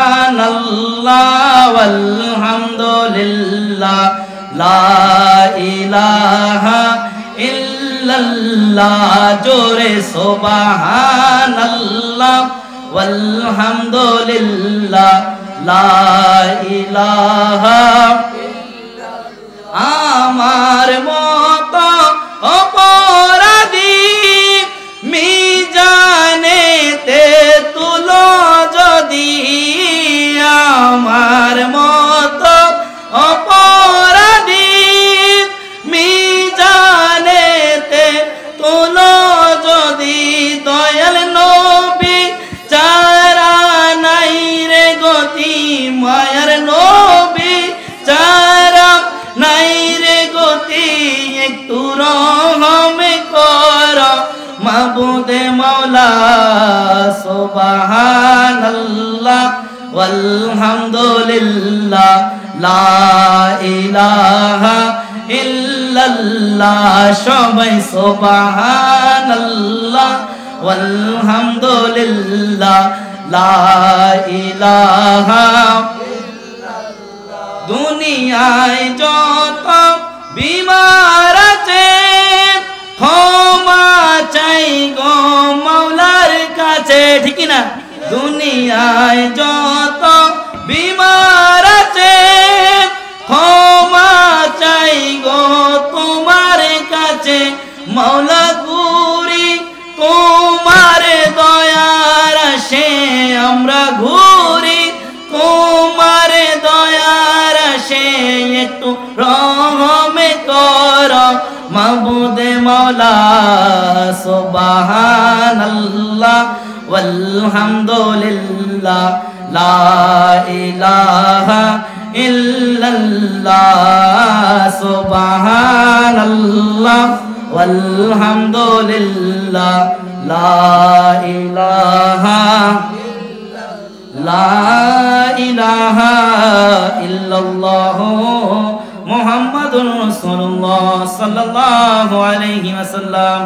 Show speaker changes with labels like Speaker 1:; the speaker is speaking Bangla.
Speaker 1: সুবহানাল্লাহ ওয়ালহামদুলিল্লাহ লা ইলাহা ইল্লাল্লাহ জোরে সুবহানাল্লাহ ওয়ালহামদুলিল্লাহ লা ইলাহা ইল্লাল্লাহ আমার মতো অপরাধী মিজানেতে তুলো যদি আমার মতো অপরাধী মিজানেতে তুলো যদি দয়াল নবী চারা নাই রে গতি মায়ার নবী চারা নাই রে গতি একটু রহম কর মাবুদে মাওলা সুবহানাল্লাহ ওয়ালহামদুলিল্লাহ লা ইলাহা ইল্লাল্লাহ সবাই সুবহানাল্লাহ ওয়ালহামদুলিল্লাহ লা ইলাহা ইল্লাল্লাহ দুনিয়ায় যত বিমার আছে ক্ষমা চাই গো মাওলার কাছে ঠিক না দুনিয়ায় যত বিমার আছে ক্ষমা চাই গো তোমার কাছে মাওলা গুরি তোমার দয়ার আসে আমরা ঘুরি তোমার দয়ার আসে একটু রহমে কর মাবুদে মাওলা সুবহানাল্লাহ ওয়ালহামদুলিল্লাহ লা ইলাহা ইল্লাল্লাহ সুবহানাল্লাহ ওয়ালহামদুলিল্লাহ লা ইলাহা ইল্লাল্লাহ মুহাম্মাদুর রাসূলুল্লাহ সাল্লাল্লাহু আলাইহি ওয়াসাল্লাম।